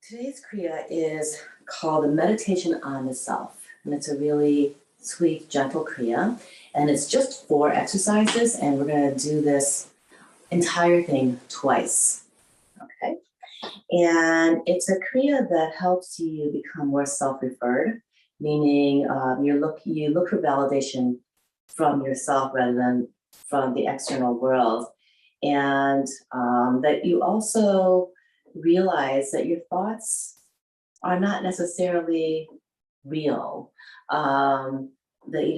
Today's Kriya is called the Meditation on the Self. And it's a really sweet, gentle Kriya. And it's just 4 exercises, and we're going to do this entire thing twice. Okay? And it's a Kriya that helps you become more self-referred, meaning you look for validation from yourself rather than from the external world. And that you also realize that your thoughts are not necessarily real. That you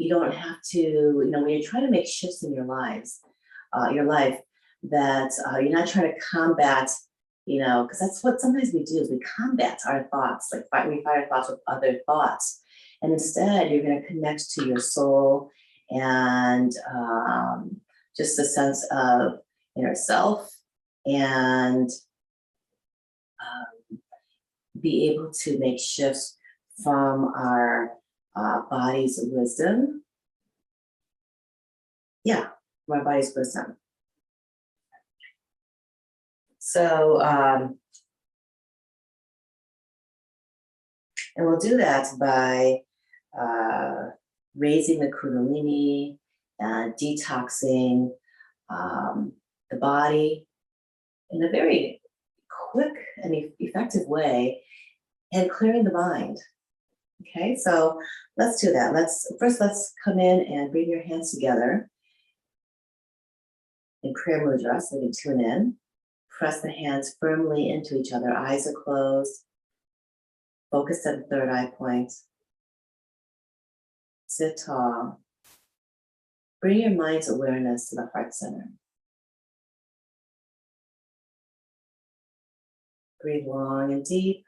don't have to, when you're trying to make shifts in your life, that you're not trying to combat, because that's what sometimes we do is we combat our thoughts, we fight our thoughts with other thoughts. And instead, you're going to connect to your soul and just a sense of inner self, and be able to make shifts from our body's wisdom. Yeah, from our body's wisdom. So, and we'll do that by raising the Kundalini and detoxing the body in a very quick and effective way, and clearing the mind. Okay, so let's do that. Let's come in and bring your hands together in prayer mudra so we can tune in. Press the hands firmly into each other. Eyes are closed. Focus at the third eye point. Sit tall. Bring your mind's awareness to the heart center. Breathe long and deep.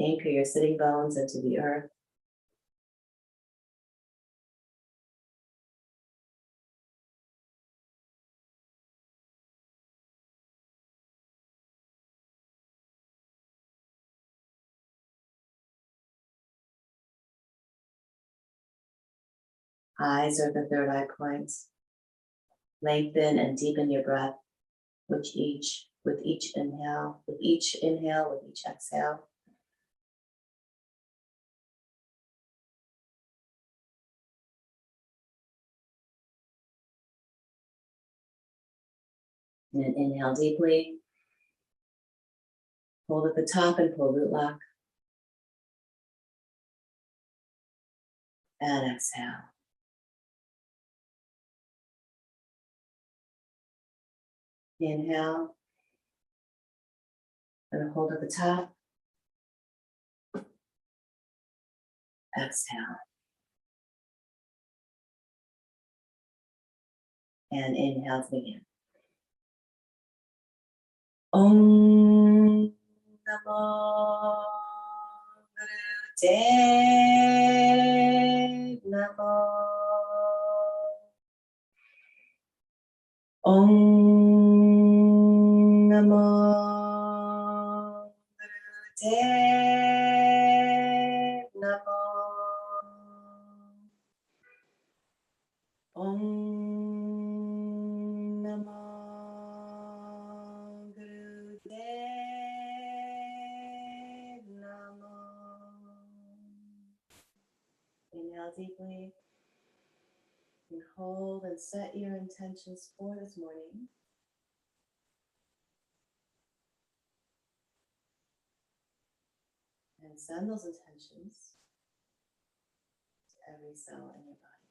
Anchor your sitting bones into the earth. Eyes are the third eye points. Lengthen and deepen your breath with each inhale, with each exhale. And then inhale deeply. Hold at the top and pull root lock. And exhale. Inhale. And hold at the top. Exhale. And inhale to begin. Om Namo Gurudev Namo. Om Namo Gurudev Namo. Om Namo Gurudev Namo. Inhale deeply. And hold and set your intentions for this morning. And send those intentions to every cell in your body.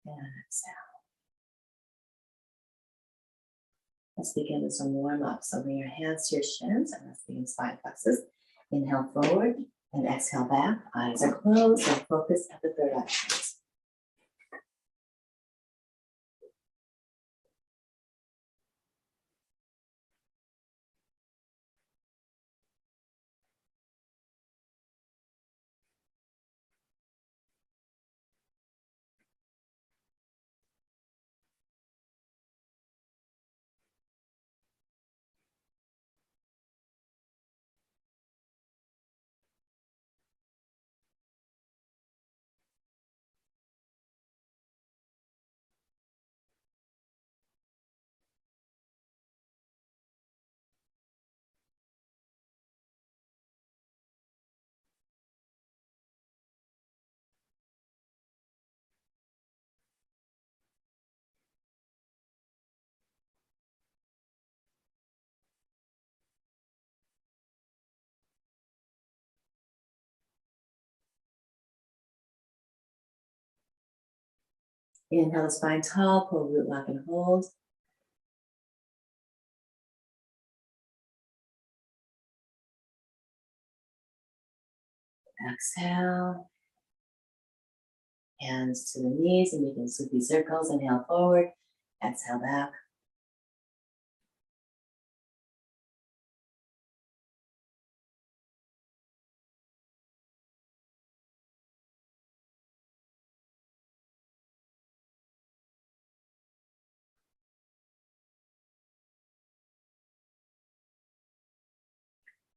And exhale. Let's begin with some warm-up. So bring your hands to your shins and let's begin spine flexes. Inhale forward and exhale back. Eyes are closed and focus at the third eye point. Inhale the spine tall, pull root, lock, and hold. Exhale. Hands to the knees and making soupy circles. Inhale forward, exhale back.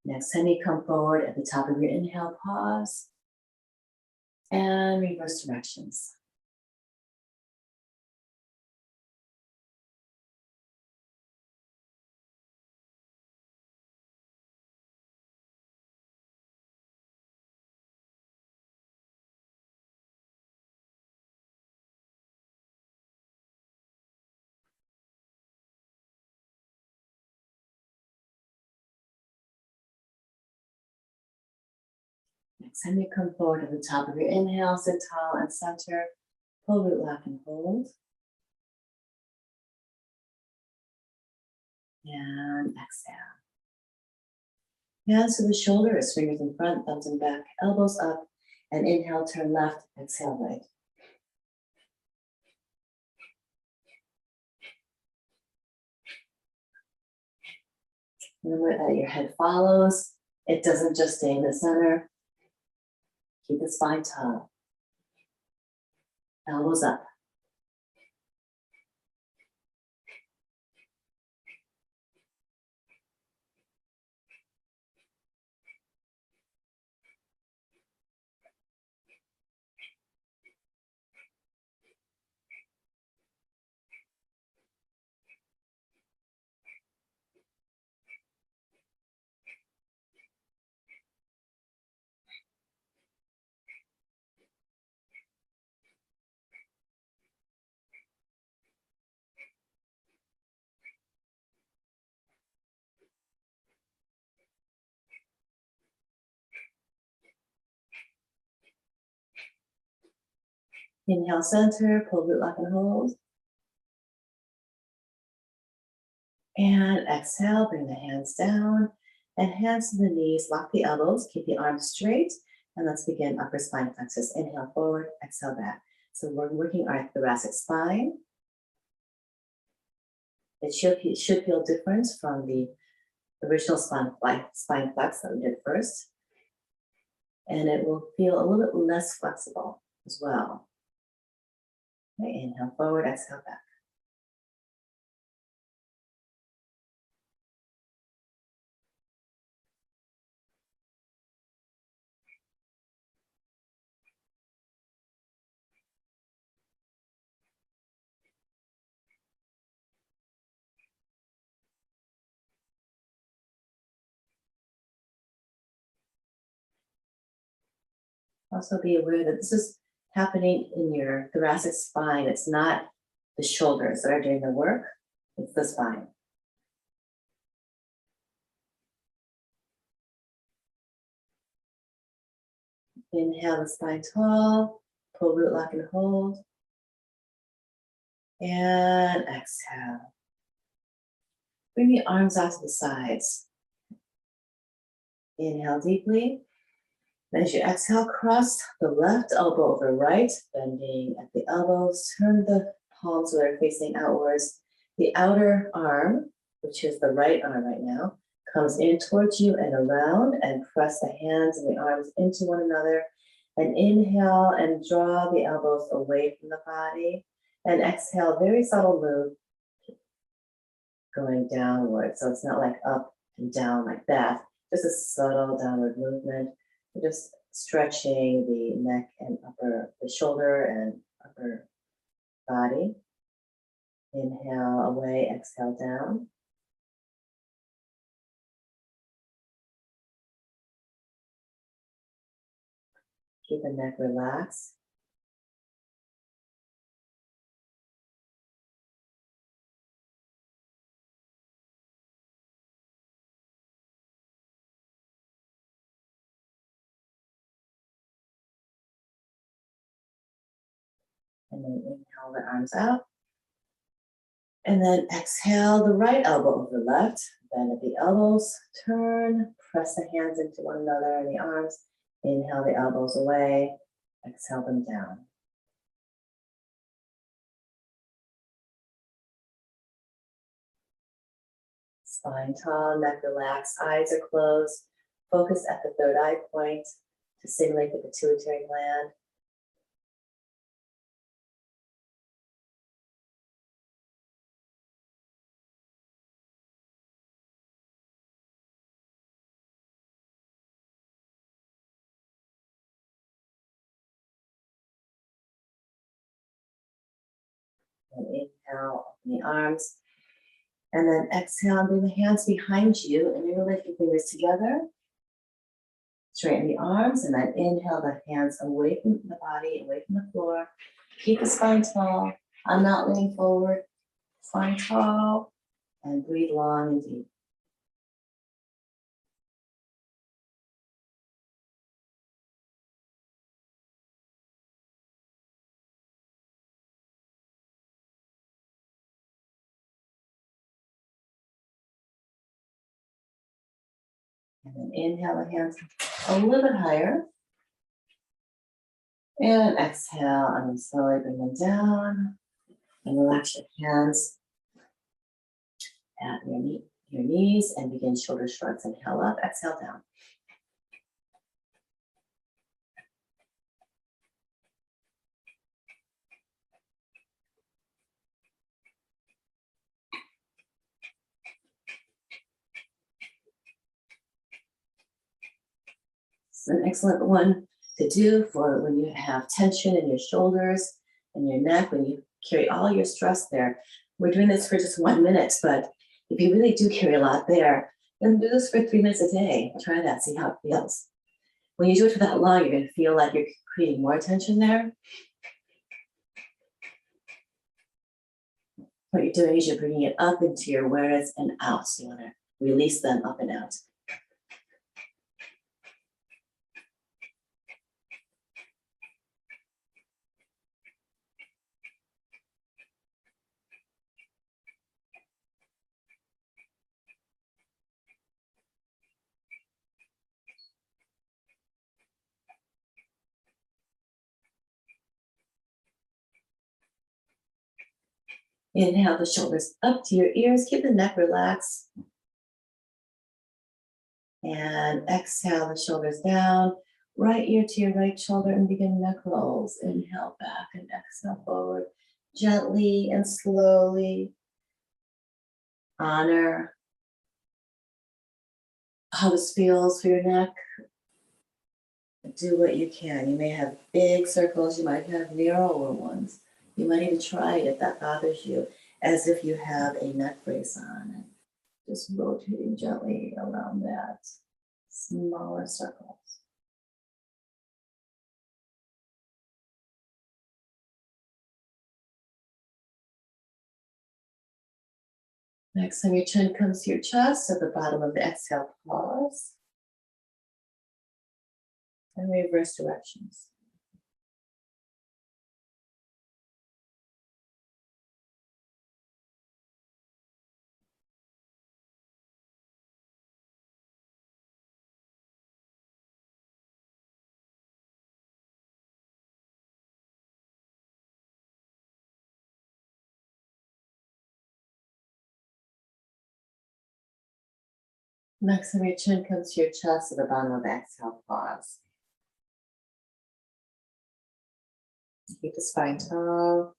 Next time you come forward at the top of your inhale, pause and reverse directions. Next time you come forward at the top of your inhale, sit tall and center, pull root, lock, and hold. And exhale. Hands to the shoulders, fingers in front, thumbs in back, elbows up, and inhale, turn left, exhale right. Remember that your head follows. It doesn't just stay in the center. Keep the spine tall. Elbows up. Inhale, center, pull root, lock, and hold. And exhale, bring the hands down and hands to the knees, lock the elbows, keep the arms straight, and let's begin upper spine flexors. Inhale forward, exhale back. So we're working our thoracic spine. It should feel different from the original spine flex that we did first. And it will feel a little bit less flexible as well. Okay, inhale forward, exhale back. Also be aware that this is happening in your thoracic spine. It's not the shoulders that are doing the work, it's the spine. Inhale the spine tall, pull root, lock, and hold. And exhale. Bring the arms out to the sides. Inhale deeply. As you exhale, cross the left elbow over right, bending at the elbows. Turn the palms so they're facing outwards. The outer arm, which is the right arm right now, comes in towards you and around, and press the hands and the arms into one another. And inhale and draw the elbows away from the body. And exhale, very subtle move, going downward. So it's not like up and down like that, just a subtle downward movement. We're just stretching the neck and the shoulder and upper body. Inhale away, exhale down. Keep the neck relaxed. And then inhale the arms out. And then exhale the right elbow over left. Bend at the elbows. Turn. Press the hands into one another and the arms. Inhale the elbows away. Exhale them down. Spine tall, neck relaxed, eyes are closed. Focus at the third eye point to stimulate the pituitary gland. And inhale, open the arms. And then exhale, bring the hands behind you and interlace your fingers together. Straighten the arms and then inhale the hands away from the body, away from the floor. Keep the spine tall. I'm not leaning forward. Spine tall and breathe long and deep. And then inhale the hands a little bit higher. And exhale, and then slowly bring them down. And relax your hands at your knees and begin shoulder shrugs. Inhale up, exhale down. It's an excellent one to do for when you have tension in your shoulders and your neck, when you carry all your stress there. We're doing this for just 1 minute, but if you really do carry a lot there, then do this for 3 minutes a day. Try that, see how it feels. When you do it for that long, you're going to feel like you're creating more tension there. What you're doing is you're bringing it up into your awareness and out. So you want to release them up and out. Inhale the shoulders up to your ears. Keep the neck relaxed. And exhale the shoulders down. Right ear to your right shoulder and begin neck rolls. Inhale back and exhale forward. Gently and slowly. Honor how this feels for your neck. Do what you can. You may have big circles. You might have narrower ones. You might even try it if that bothers you, as if you have a neck brace on, and just rotating gently around that. Smaller circles. Next time your chin comes to your chest, at the bottom of the exhale, pause. And reverse directions. Next time your chin comes to your chest, at the bottom of the exhale, pause. Keep the spine tall.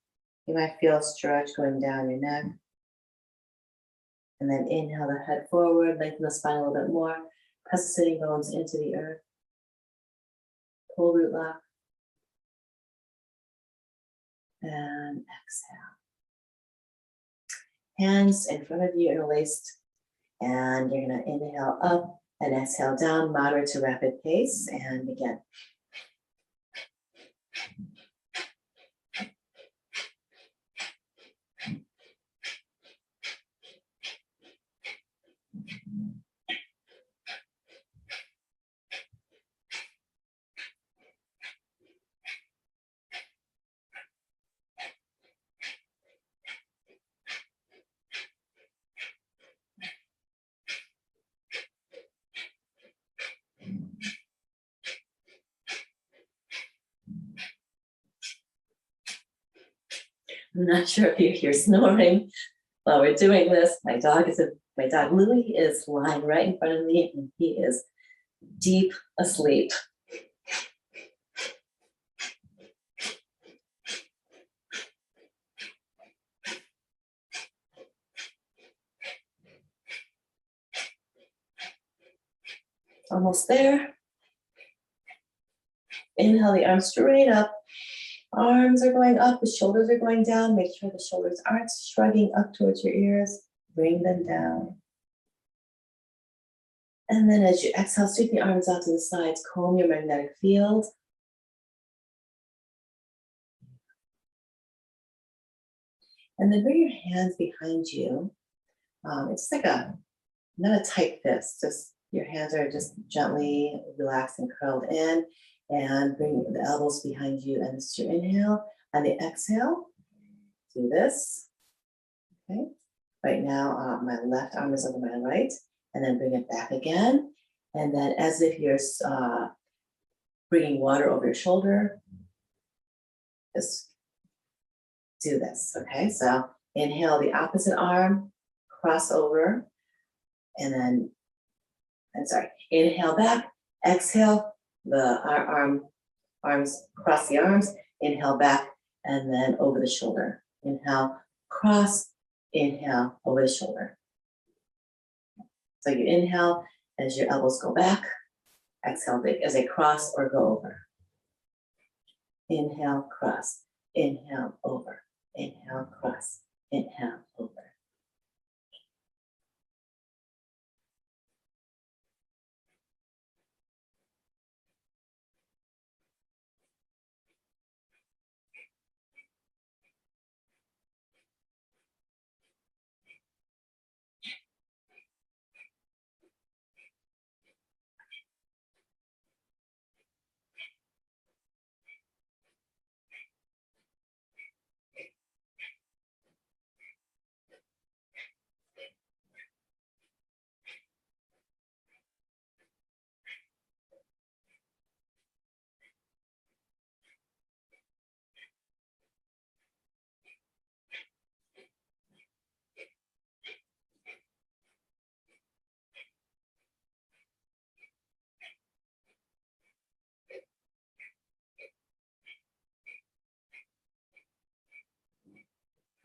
You might feel a stretch going down your neck. And then inhale the head forward, lengthen the spine a little bit more. Press the sitting bones into the earth. Pull root lock. And exhale. Hands in front of you interlaced. And you're going to inhale up and exhale down, moderate to rapid pace, and begin. I'm not sure if you hear snoring while we're doing this. My dog Louie is lying right in front of me, and he is deep asleep. Almost there. Inhale the arms straight up. Arms are going up, the shoulders are going down. Make sure the shoulders aren't shrugging up towards your ears. Bring them down. And then as you exhale, sweep the arms out to the sides, comb your magnetic field. And then bring your hands behind you. It's like not a tight fist, just your hands are just gently relaxed and curled in. And bring the elbows behind you, and this is your inhale. On the exhale, do this. Okay. Right now, my left arm is over my right, and then bring it back again. And then, as if you're bringing water over your shoulder, just do this. Okay. So inhale the opposite arm, cross over, and then, inhale back, exhale. The arms, cross the arms, inhale back, and then over the shoulder. Inhale, cross, inhale, over the shoulder. So you inhale as your elbows go back, exhale as they cross or go over. Inhale, cross, inhale, over, inhale, cross, inhale, over.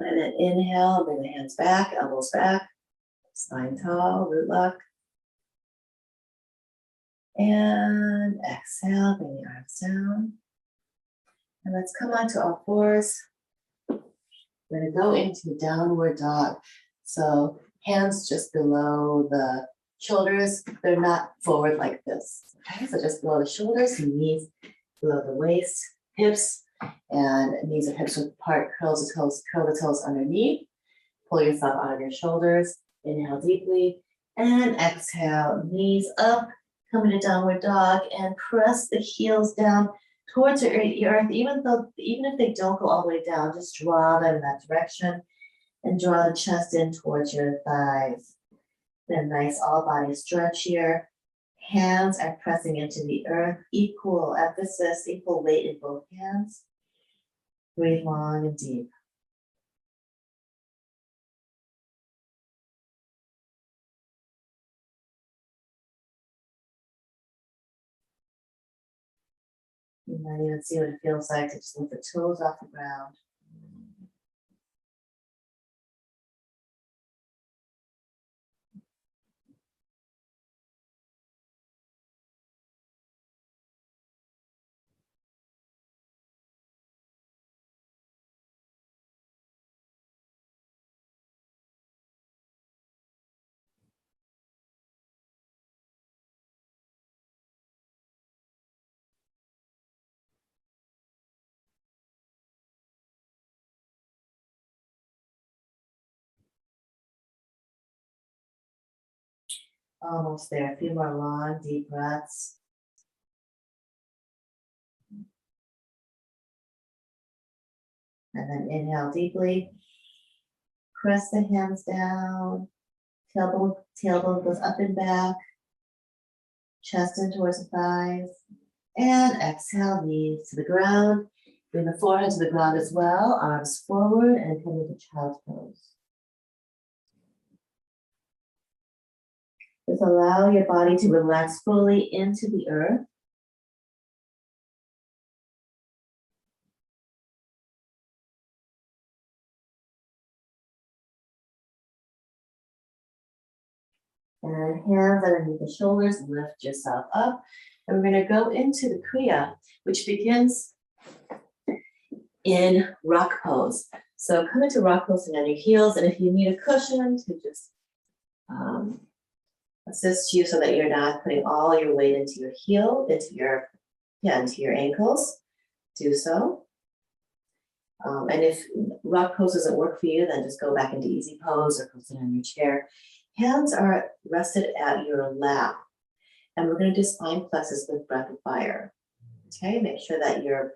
And then inhale, bring the hands back, elbows back, spine tall, root lock. And exhale, bring the arms down. And let's come onto all fours. We're going to go into downward dog. So hands just below the shoulders. They're not forward like this. Okay, so just below the shoulders, knees below the waist, hips, and knees and hips apart. Curl the toes underneath. Pull yourself out of your shoulders. Inhale deeply and exhale. Knees up, come into downward dog, and press the heels down towards your earth. Even if they don't go all the way down, just draw them in that direction and draw the chest in towards your thighs. Then nice all body stretch here. Hands are pressing into the earth. Equal emphasis, equal weight in both hands. Breathe long and deep. You might even see what it feels like to just lift the toes off the ground. Almost there. A few more long, deep breaths. And then inhale deeply. Press the hands down. Tailbone goes up and back. Chest in towards the thighs. And exhale, knees to the ground. Bring the forehead to the ground as well, arms forward and come into child's pose. Just allow your body to relax fully into the earth. And hands underneath the shoulders, lift yourself up. And we're going to go into the Kriya, which begins in rock pose. So come into rock pose and on your heels. And if you need a cushion to just assist you so that you're not putting all your weight into your heel, into your ankles, do so. And if rock pose doesn't work for you, then just go back into easy pose or go sit on your chair. Hands are rested at your lap. And we're going to do spine flexes with breath of fire. Okay, make sure that your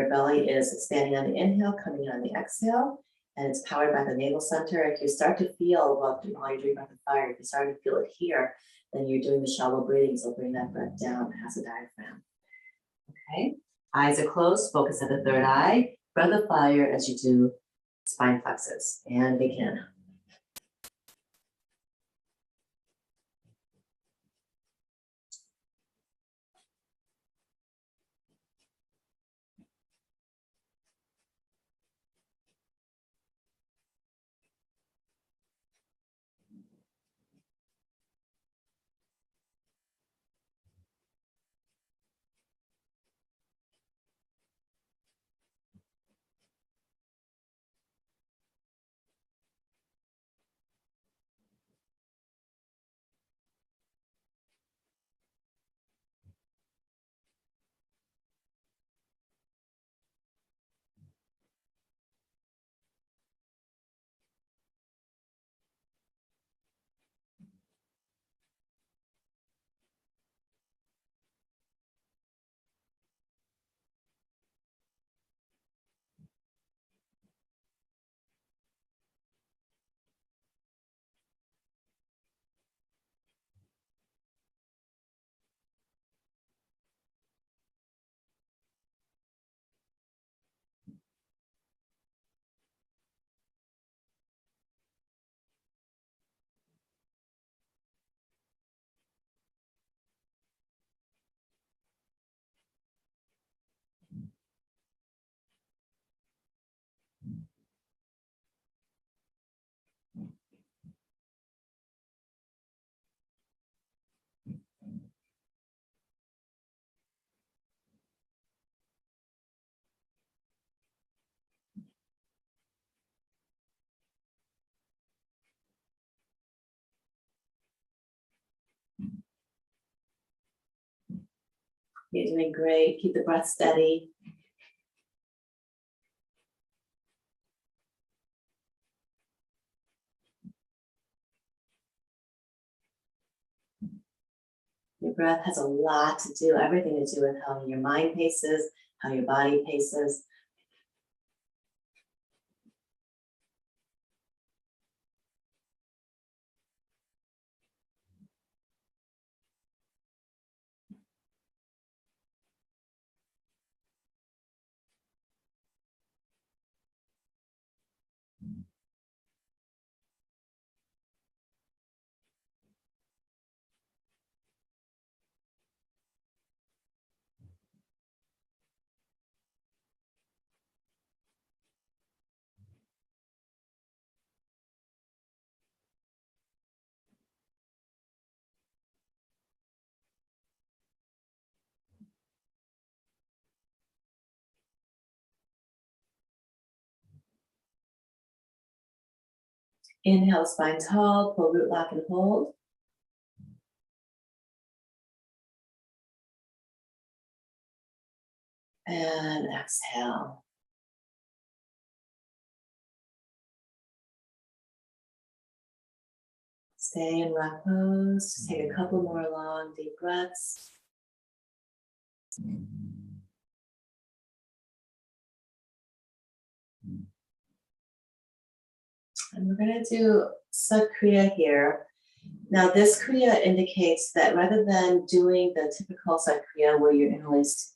belly is expanding on the inhale, coming in on the exhale, and it's powered by the navel center. If you start to feel, while you're doing breath of fire, if you start to feel it here, then you're doing the shallow breathing, so bring that breath down as a diaphragm. Okay, eyes are closed, focus at the third eye, breath of fire as you do spine flexes, and begin. You're doing great. Keep the breath steady. Your breath has a lot to do, everything to do with how your mind paces, how your body paces. Inhale, spine tall, pull root lock and hold. And exhale. Stay in rock pose. Just take a couple more long, deep breaths. And we're going to do Sud-Kriya here. Now, this Kriya indicates that rather than doing the typical Sud-Kriya where you're interlaced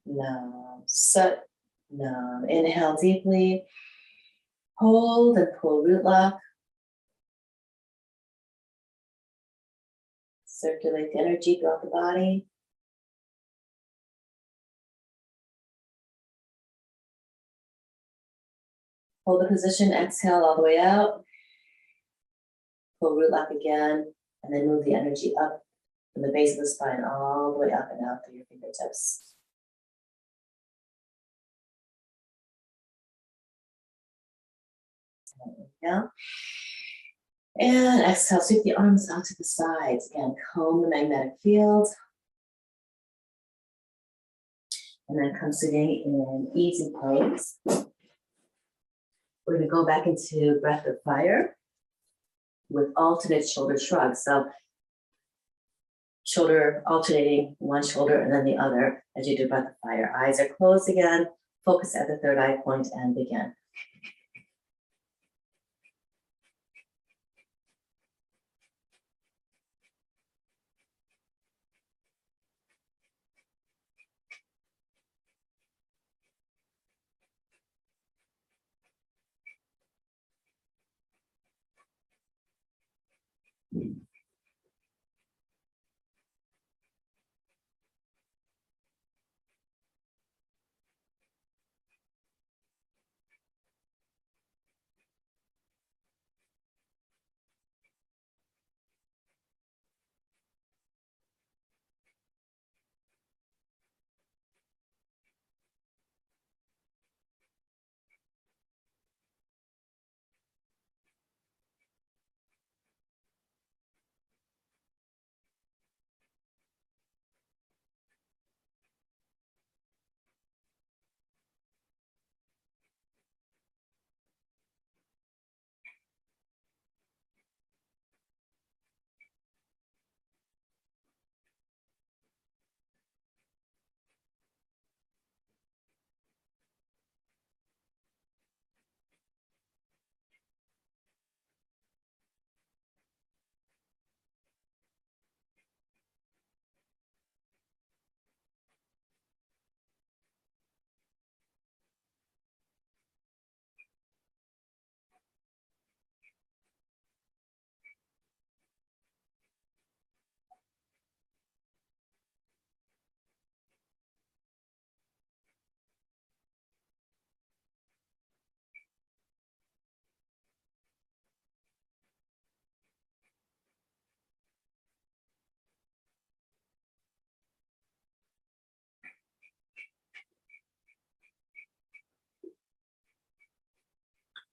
Nam, Sat, Nam. Inhale deeply. Hold and pull root lock. Circulate the energy throughout the body. Hold the position, exhale all the way out. Pull root lock again, and then move the energy up from the base of the spine all the way up and out through your fingertips. Inhale. And exhale, sweep the arms out to the sides. Again, comb the magnetic field. And then come sitting in easy pose. We're going to go back into breath of fire with alternate shoulder shrugs. So shoulder alternating one shoulder and then the other as you do breath of fire. Eyes are closed again. Focus at the third eye point and begin.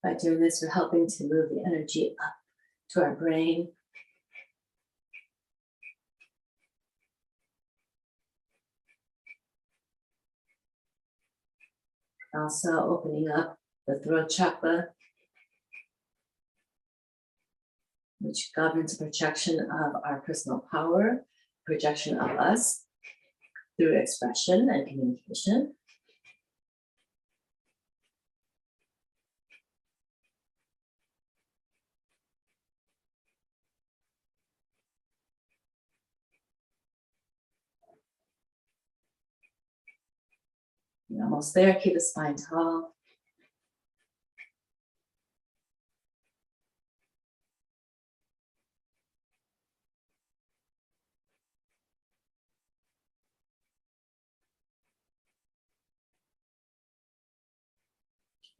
By doing this, we're helping to move the energy up to our brain. Also opening up the throat chakra, which governs projection of our personal power, projection of us through expression and communication. You're almost there. Keep the spine tall.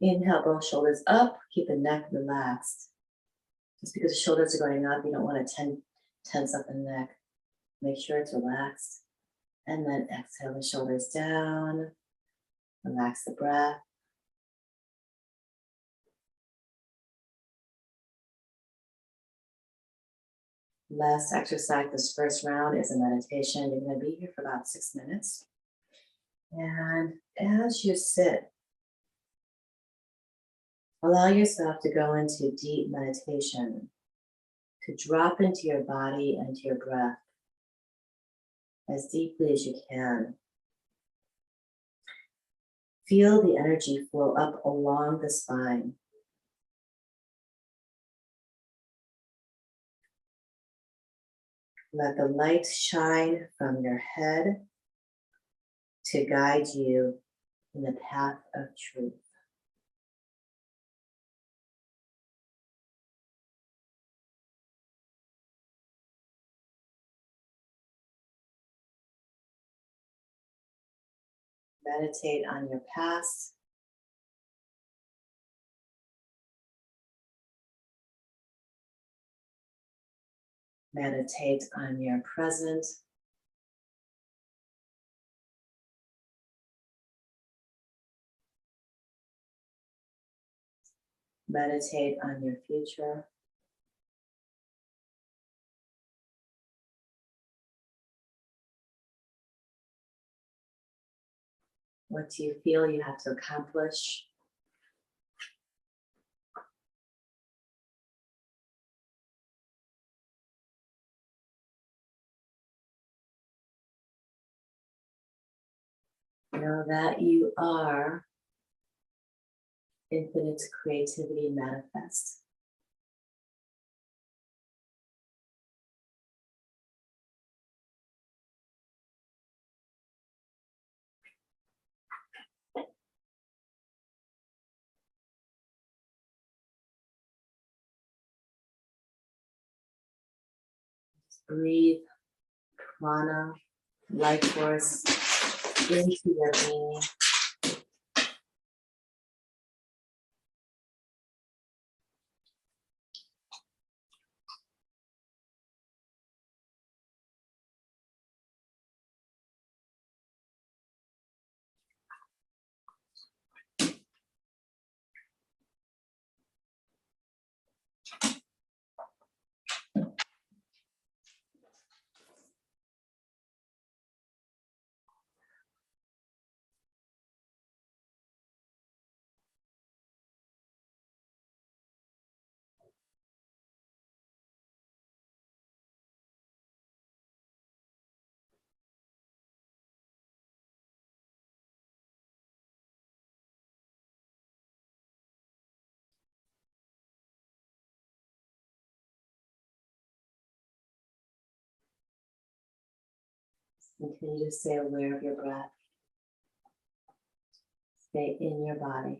Inhale, both shoulders up. Keep the neck relaxed. Just because the shoulders are going up, you don't want to tense up the neck. Make sure it's relaxed. And then exhale the shoulders down. Relax the breath. Last exercise, this first round is a meditation. You're going to be here for about 6 minutes. And as you sit, allow yourself to go into deep meditation, to drop into your body and to your breath as deeply as you can. Feel the energy flow up along the spine. Let the light shine from your head to guide you in the path of truth. Meditate on your past. Meditate on your present. Meditate on your future. What do you feel you have to accomplish? Know that you are infinite creativity manifest. Breathe prana, life force into your being. Continue to stay aware of your breath. Stay in your body.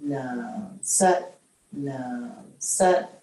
Nam, Sat, Nam, Sat,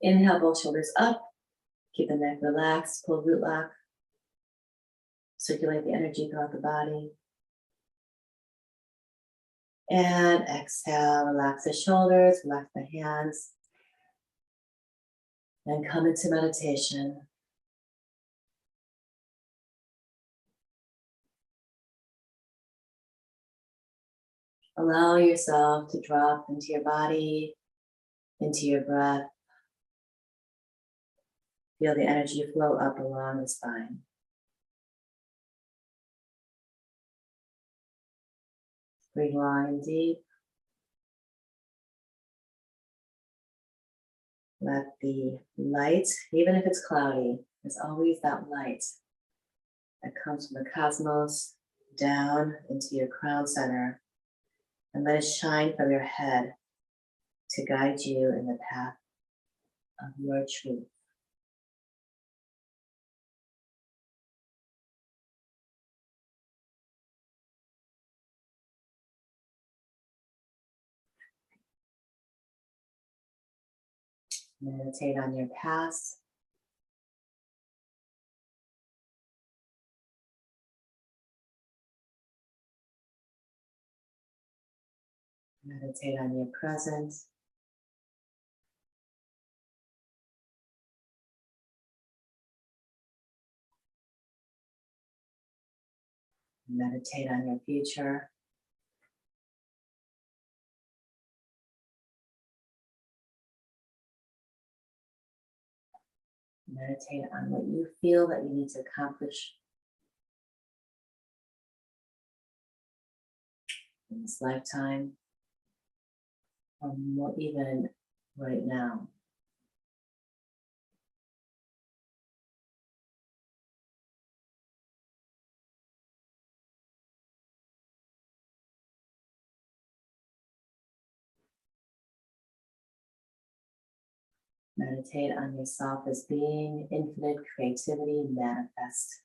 Inhale, both shoulders up. Keep the neck relaxed, pull root lock. Circulate the energy throughout the body. And exhale, relax the shoulders, relax the hands. And come into meditation. Allow yourself to drop into your body, into your breath. Feel the energy flow up along the spine. Breathe long and deep. Let the light, even if it's cloudy, there's always that light that comes from the cosmos down into your crown center, and let it shine from your head to guide you in the path of your truth. Meditate on your past. Meditate on your present. Meditate on your future. Meditate on what you feel that you need to accomplish in this lifetime, or more even right now. Meditate on yourself as being infinite creativity manifest.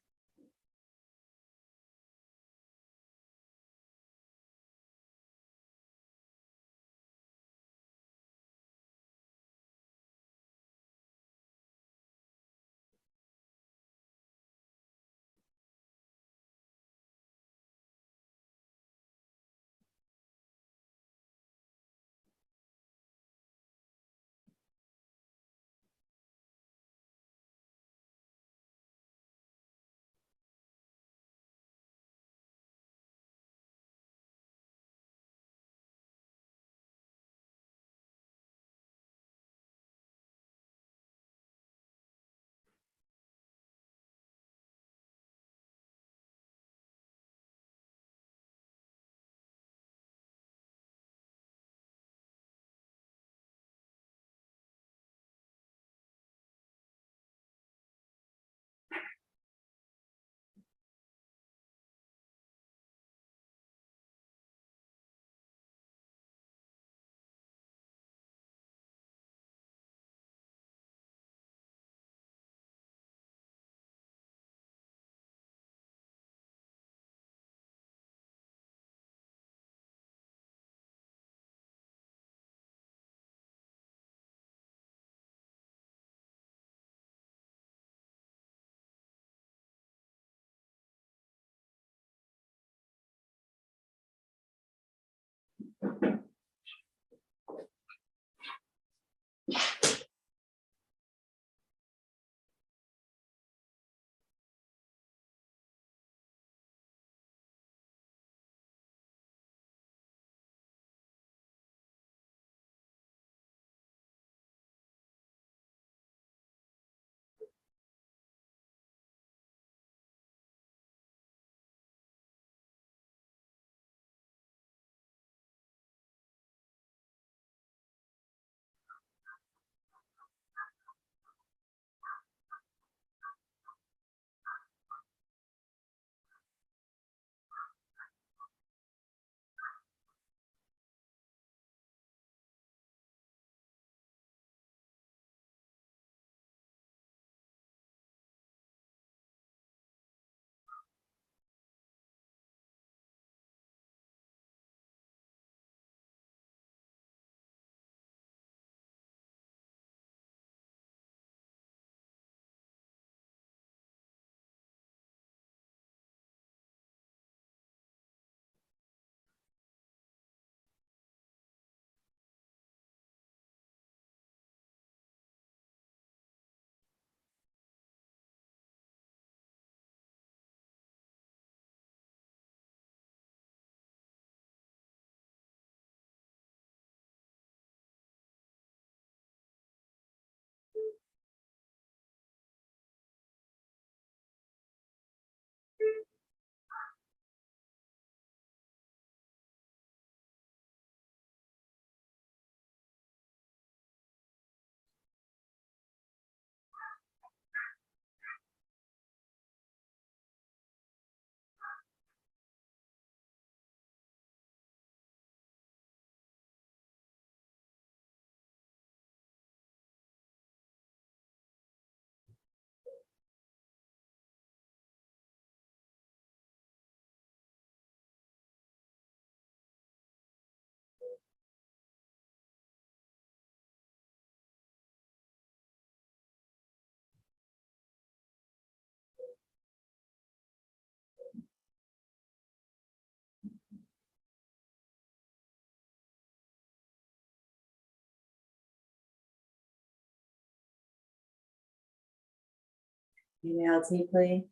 Inhale deeply.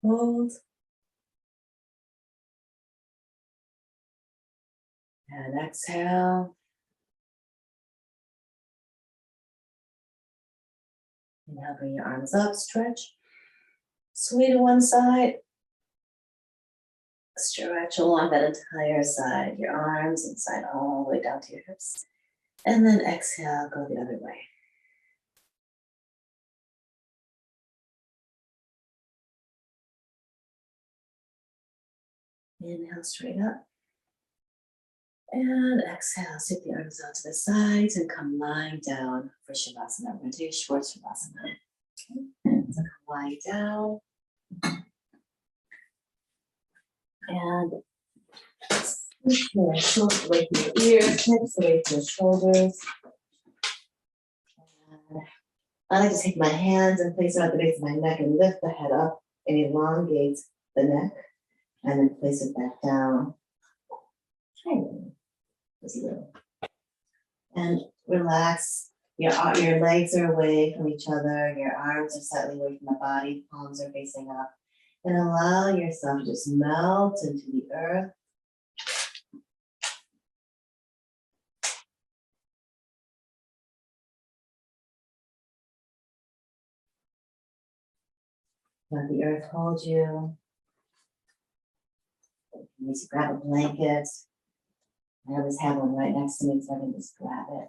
Hold. And exhale. Inhale, bring your arms up, stretch. Sway to one side. Stretch along that entire side, your arms inside all the way down to your hips. And then exhale, go the other way. Inhale, straight up. And exhale, sweep the arms out to the sides and come lying down for Shavasana. We're going to take a short Shavasana. Okay. So come lying down. And push your shoulders away from your ears, hips away from your shoulders. And I like to take my hands and place them at the base of my neck and lift the head up and elongate the neck. And then place it back down. Just a little. And relax. Your legs are away from each other. Your arms are slightly away from the body. Palms are facing up. And allow yourself to just melt into the earth. Let the earth hold you. You need to grab a blanket. I always have one right next to me, so I can just grab it.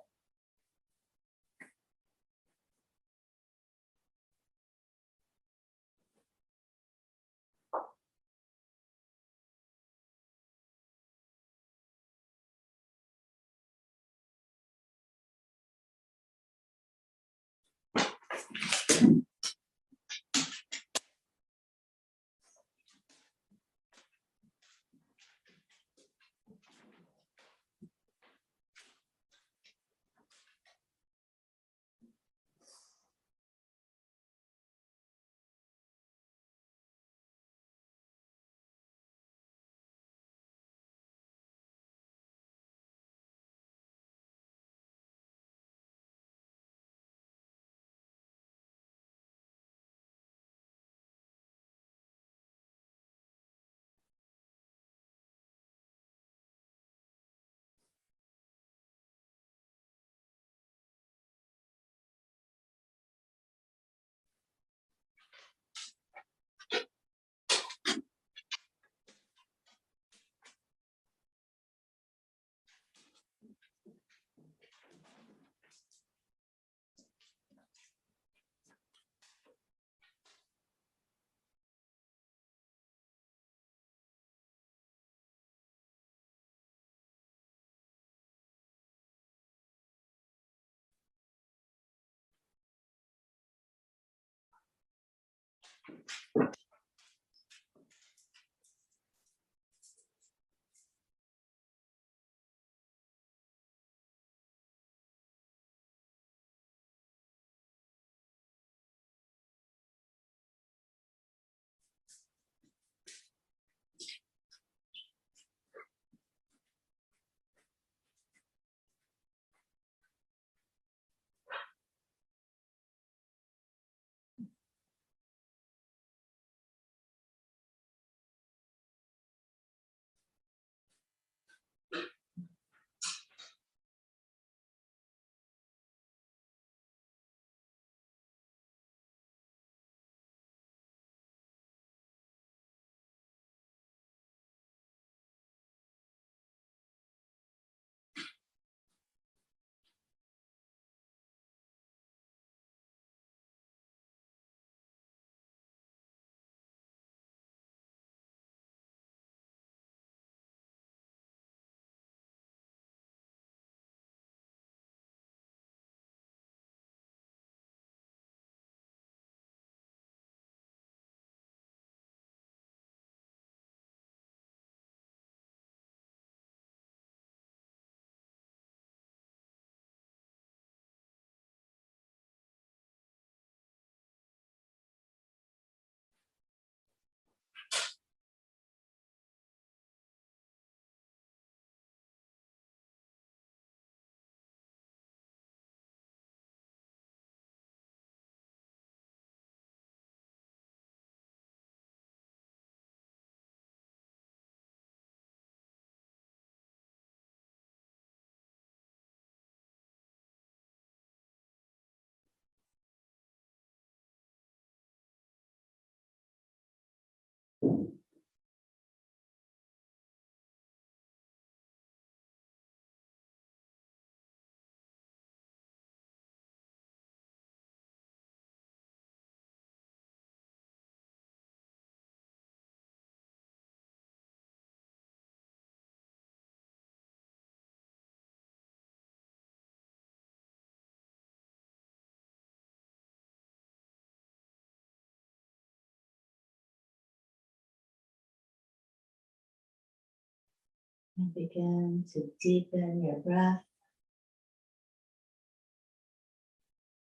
And begin to deepen your breath.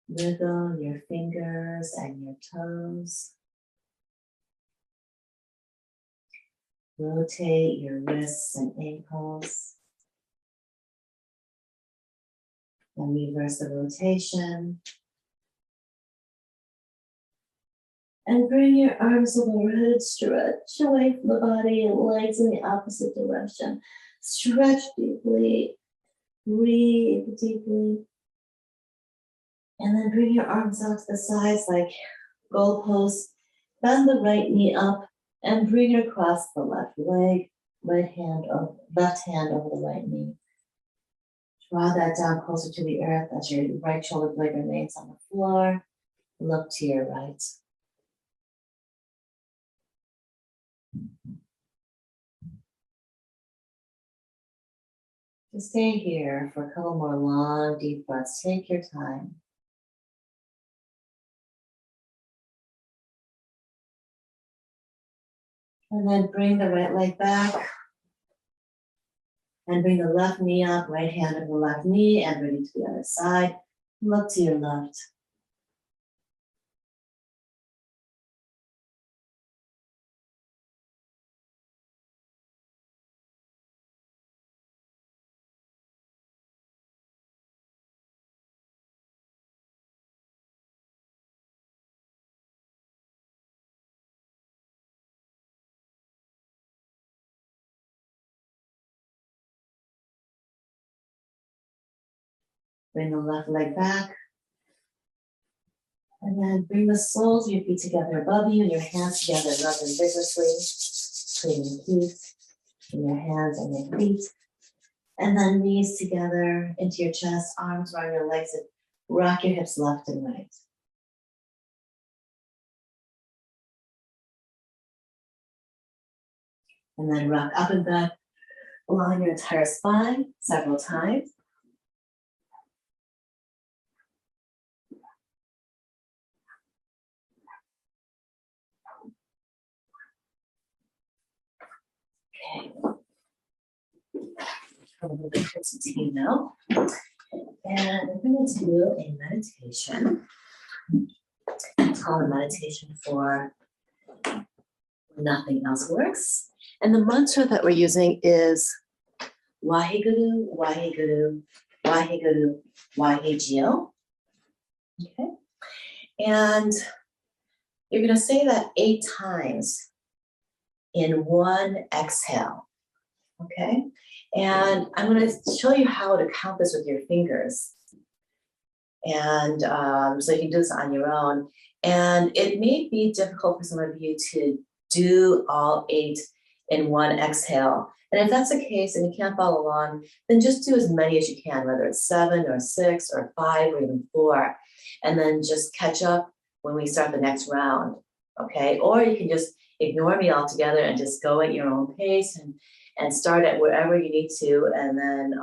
Wiggle your fingers and your toes. Rotate your wrists and ankles. And reverse the rotation. And bring your arms overhead, stretch away from the body and legs in the opposite direction. Stretch deeply, breathe deeply. And then bring your arms out to the sides like goalposts. Bend the right knee up and bring it across the left leg, left hand over the right knee. Draw that down closer to the earth as your right shoulder blade remains on the floor. Look to your right. Just stay here for a couple more long, deep breaths. Take your time. And then bring the right leg back. And bring the left knee up, right hand over the left knee, and bring it to the other side. Look to your left. Bring the left leg back. And then bring the soles of your feet together above you and your hands together, rubbing vigorously, creating heat in your hands and your feet. And then knees together into your chest, arms around your legs, and rock your hips left and right. And then rock up and back along your entire spine several times. Okay. A little bit of tea now. And we're going to do a meditation. It's called a meditation for when nothing else works. And the mantra that we're using is Wahe Guru, Wahe Guru, Wahe Guru, Wahe Jio. Okay. And you're going to say that 8 times in one exhale. Okay. And I'm going to show you how to count this with your fingers. And so you can do this on your own. And it may be difficult for some of you to do all 8 in one exhale. And if that's the case and you can't follow along, then just do as many as you can, whether it's 7 or 6 or 5 or even 4. And then just catch up when we start the next round. Okay. Or you can just ignore me altogether and just go at your own pace and start at wherever you need to, and then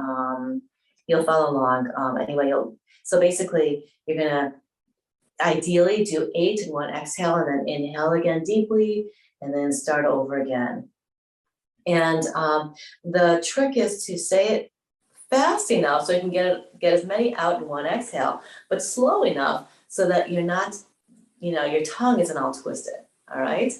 you'll follow along anyway. So basically, you're gonna ideally do 8 in one exhale, and then inhale again deeply, and then start over again. And the trick is to say it fast enough so you can get as many out in one exhale, but slow enough so that you're not, your tongue isn't all twisted. All right.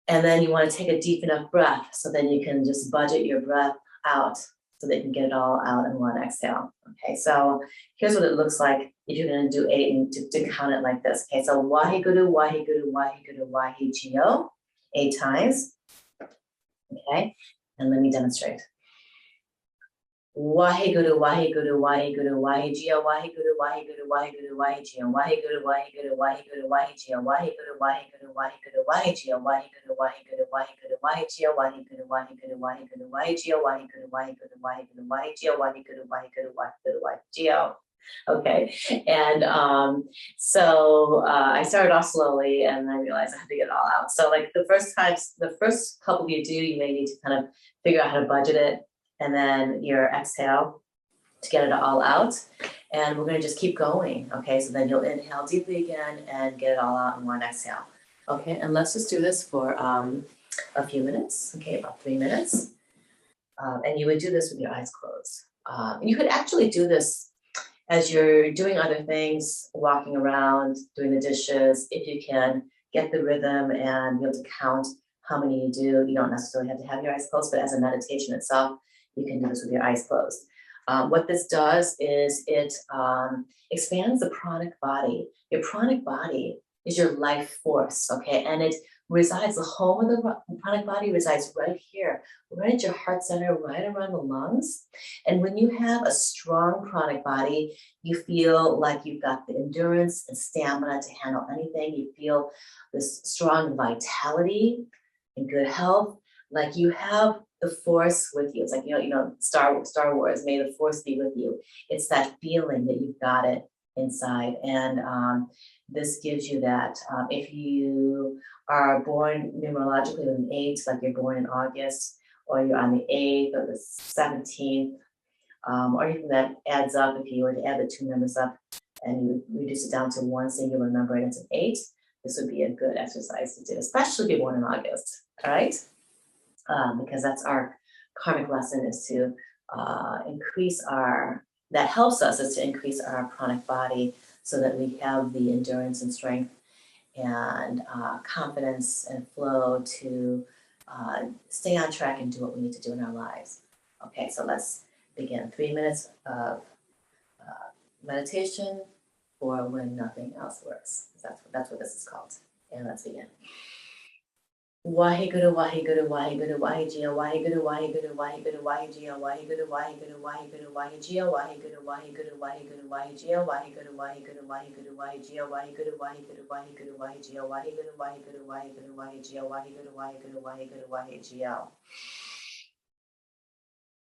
And then you want to take a deep enough breath so then you can just budget your breath out so that you can get it all out in one exhale. Okay, so here's what it looks like if you're going to do 8 and to count it like this. Okay, so Wahe Guru, Wahe Guru, Wahe Guru, Wahe Jio, 8 times. Okay, and let me demonstrate. Wahe Guru, Wahe Guru, Wahe Guru, Wahe Jio, Wahe Guru, Wahe Guru, Wahe Guru, Wahe Jio, Wahe Guru, Wahe Guru, Wahe Guru, Wahe Jio, Wahe Guru, Wahe Guru, Wahe Guru, Wahe Jio, Wahe Guru, Wahe Guru, Wahe Guru, Wahe Jio, Wahe Guru, Wahe Guru, Wahe Guru, Wahe Jio, Wahe Guru, Wahe Guru, Wahe Guru, Wahe Jio, Wahe Guru, Wahe Guru, Wahe Guru, Wahe Jio. Okay, and so I started off slowly, and I realized I had to get it all out. So like the first couple you do, you may need to kind of figure out how to budget it, and then your exhale to get it all out. And we're going to just keep going. Okay, so then you'll inhale deeply again and get it all out in one exhale. Okay, and let's just do this for a few minutes, okay, about 3 minutes. And you would do this with your eyes closed. You could actually do this as you're doing other things, walking around, doing the dishes, if you can get the rhythm and be able to count how many you do. You don't necessarily have to have your eyes closed, but as a meditation itself, you can do this with your eyes closed. What this does is it expands the pranic body. Your pranic body is your life force, okay? And it resides, the home of the pranic body resides right here, right at your heart center, right around the lungs. And when you have a strong pranic body, you feel like you've got the endurance and stamina to handle anything. You feel this strong vitality and good health, like you have the force with you. It's like, Star Wars, may the force be with you. It's that feeling that you've got it inside. And this gives you that. If you are born numerologically with an 8, like you're born in August, or you're on the 8th or the 17th, or even that adds up, if you were to add the 2 numbers up and you reduce it down to one singular number and it's an 8, this would be a good exercise to do, especially if you're born in August, all right? Because that's our karmic lesson, is to that helps us, is to increase our pranic body so that we have the endurance and strength and confidence and flow to stay on track and do what we need to do in our lives. Okay, so let's begin. 3 minutes of meditation for when nothing else works. That's what this is called. And let's begin. Wahe Guru, Wahe Guru, Wahe Guru, Wahe Jia, Wahe Guru, Wahe Guru, Wahe Guru, Wahe Jia, Wahe Guru, Wahe Guru, Wahe Guru, Wahe Jia, Wahe Guru, Wahe Guru, Wahe Guru, Wahe Jia, Wahe Guru, Wahe Guru, Wahe Guru, Wahe Jia, Wahe Guru, Wahe Guru, Wahe Guru, Wahe Jia, Wahe Guru, Wahe Guru, Wahe Guru, Wahe Jia, Wahe Guru, Wahe Guru, Wahe Guru, Wahe Jia.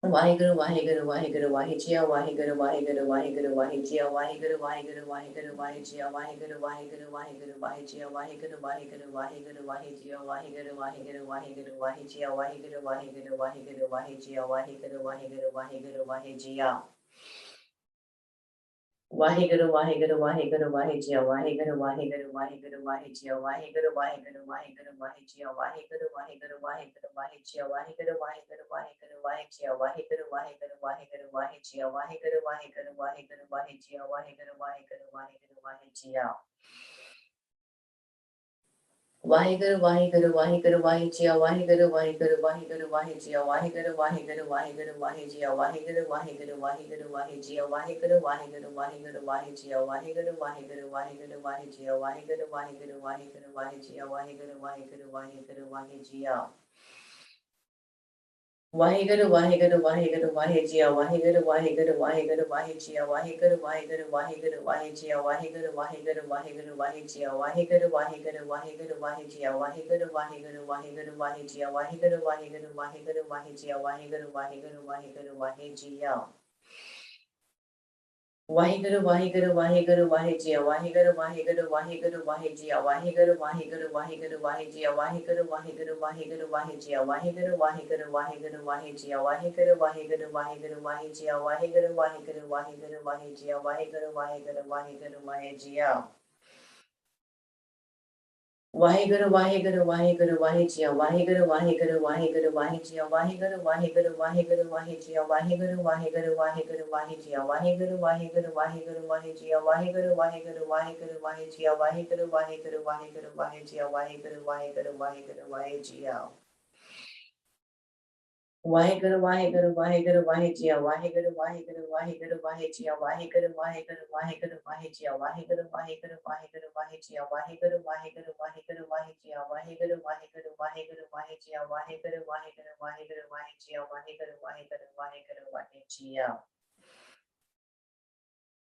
Wahe Guru, Wahe Guru, Wahe Guru, Wahe Jia, Wahe Guru, Wahe Guru, Wahe Guru, Wahe Jia, Wahe Guru, Wahe Guru, Wahe Guru, Wahe Jia, Wahe Guru, Wahe Guru, Wahe Guru, Wahe Jia, Wahe Guru, Wahe Guru, Wahe Guru, Wahe Jia, Wahe Guru, Wahe Guru, Wahe Guru, Wahe Jia, Wahe Guru, Wahe Guru, Wahe Guru, Wahe Jia, Wahe Guru, Wahe Guru, Wahe Guru, Wahe Jia. Wahe Guru, Wahe Guru, Wahe Guru, Wahe Jia, Wahe Guru, Wahe Guru, Wahe Guru, Wahe Jia, Wahe Guru, Wahe Guru, Wahe Guru, Wahe Jia, Wahe Guru, Wahe Guru, Wahe Guru, Wahe Jia, Wahe Guru, Wahe Guru, Wahe Guru, Wahe Jia, Wahe Guru, Wahe Guru, Wahe Guru, Wahe Jia, Wahe Guru, Wahe Guru, Wahe Guru, Wahe Jia, Wahe Guru, Wahe Guru, Wahe Guru, Wahe Jia. Wahe Guru, Wahe Guru, Wahe Guru, Wahe Jia, Wahe Guru, Wahe Guru, Wahe Guru, Wahe Jia, Wahe Guru, Wahe Guru, Wahe Guru, Wahe Jia, Wahe Guru, Wahe Guru, Wahe Guru, Wahe Jia, Wahe Guru, Wahe Guru, Wahe Guru, Wahe Jia, Wahe Guru, Wahe Guru, Wahe Guru, Wahe Jia, Wahe Guru, Wahe Guru, Wahe Guru, Wahe Jia, Wahe Guru, Wahe Guru, Wahe Guru, Wahe Jia. Wahe Guru, Wahe Guru, Wahe Guru, Wahe Jia, Wahe Guru, Wahe Guru, Wahe Guru, Wahe Jia, Wahe Guru, Wahe Guru, Wahe Guru, Wahe Jia, Wahe Guru, Wahe Guru, Wahe Guru, Wahe Jia, Wahe Guru, Wahe Guru, Wahe Guru, Wahe Jia, Wahe Guru, Wahe Guru, Wahe Guru, Wahe Jia, Wahe Guru, Wahe Guru, Wahe Guru, Wahe Jia, Wahe Guru, Wahe Guru, Wahe Guru, Wahe Jia. Wahe Guru, Wahe Guru, Wahe Guru, Wahe Jia, Wahe Guru, Wahe Guru, Wahe Guru, Wahe Jia, Wahe Guru, Wahe Guru, Wahe Guru, Wahe Jia, Wahe Guru, Wahe Guru, Wahe Guru, Wahe Jia, Wahe Guru, Wahe Guru, Wahe Guru, Wahe Jia, Wahe Guru, Wahe Guru, Wahe Guru, Wahe Jia, Wahe Guru, Wahe Guru, Wahe Guru, Wahe Jia, Wahe Guru, Wahe Guru, Wahe Guru, Wahe Jia. Wahe Guru, Wahe Guru, Wahe Guru, Wahe Jia, Wahe Guru, Wahe Guru, Wahe Guru, Wahe Jia, Wahe Guru, Wahe Guru, Wahe Guru, Wahe Jia, Wahe Guru, Wahe Guru, Wahe Guru, Wahe Jia, Wahe Guru, Wahe Guru, Wahe Guru, Wahe Jia, Wahe Guru, Wahe Guru, Wahe Guru, Wahe Jia, Wahe Guru, Wahe Guru, Wahe Guru, Wahe Jia, Wahe Guru, Wahe Guru, Wahe Guru, Wahe Jia. Wahe Guru, Wahe Guru, Wahe Guru, Wahe Jia, Wahe Guru, Wahe Guru, Wahe Guru, Wahe Jia, Wahe Guru, Wahe Guru, Wahe Guru, Wahe Jia, Wahe Guru, Wahe Guru, Wahe Guru, Wahe Jia, Wahe Guru, Wahe Guru, Wahe Guru, Wahe Jia, Wahe Guru, Wahe Guru, Wahe Guru, Wahe Jia, Wahe Guru, Wahe Guru, Wahe Guru, Wahe Jia, Wahe Guru, Wahe Guru, Wahe Guru, Wahe Jia.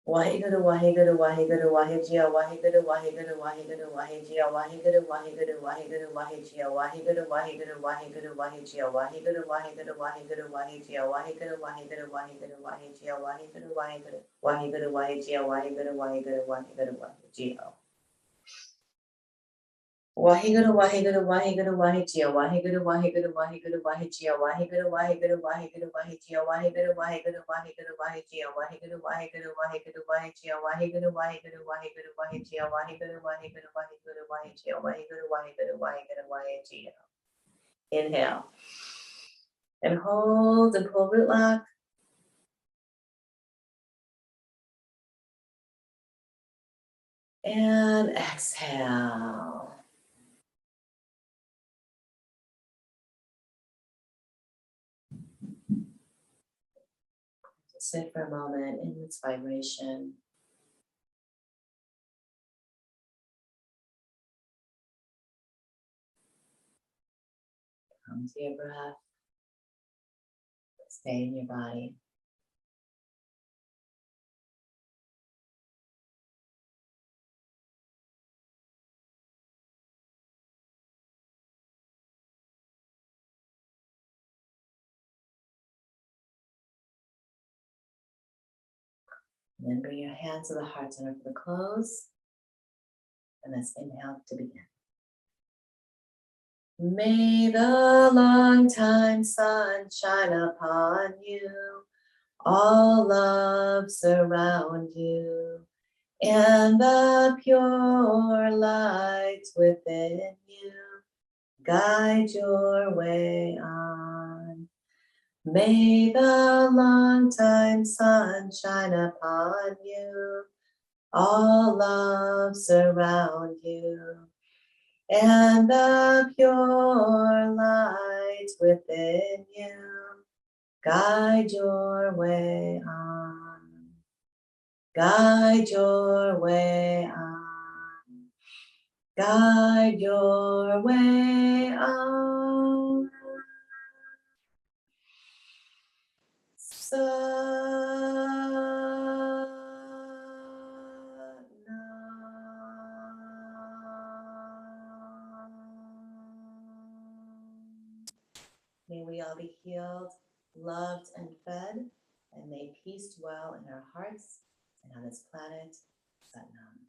Wahe Guru, Wahe Guru, Wahe Guru, Wahe Jia, Wahe Guru, Wahe Guru, Wahe Guru, Wahe Jia, Wahe Guru, Wahe Guru, Wahe Guru, Wahe Jia, Wahe Guru, Wahe Guru, Wahe Guru, Wahe Jia, Wahe Guru, Wahe Guru, Wahe Guru, Wahe Jia, Wahe Guru, Wahe Guru, Wahe Guru, Wahe Jia, Wahe Guru, Wahe Guru, Wahe Guru, Wahe Jia, Wahe Guru, Wahe Guru, Wahe Guru, Wahe Jia. Wahe Guru, Wahe Guru, Wahe Guru, Wahe Jia, Wahe Guru, Wahe Guru, Wahe Guru, Wahe Jia, Wahe Guru, Wahe Guru, Wahe Guru, Wahe Jia, Wahe Guru, Wahe Guru, Wahe Guru, Wahe Jia, Wahe Guru, Wahe Guru, Wahe Guru, Wahe Jia, Wahe Guru, Wahe Guru, Wahe Guru, Wahe Jia, Wahe Guru, Wahe Guru, Wahe Guru, Wahe Jia, Wahe Guru, Wahe Guru, Wahe Guru, Wahe Jia. Inhale. And hold and pull root lock. And exhale. Sit for a moment in this vibration. Come to your breath. Stay in your body. And then bring your hands to the heart center for the close. And let's inhale to begin. May the long time sun shine upon you. All love surround you. And the pure light within you guide your way on. May the long time sun shine upon you. All love surround you. And the pure light within you guide your way on. Guide your way on. Guide your way on. May we all be healed, loved, and fed, and may peace dwell in our hearts and on this planet, Satnam.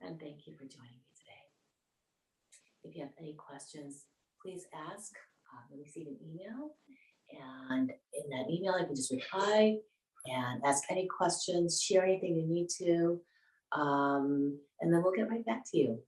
And thank you for joining me today. If you have any questions, please ask. You'll receive an email, and in that email, you can just reply and ask any questions, share anything you need to, and then we'll get right back to you.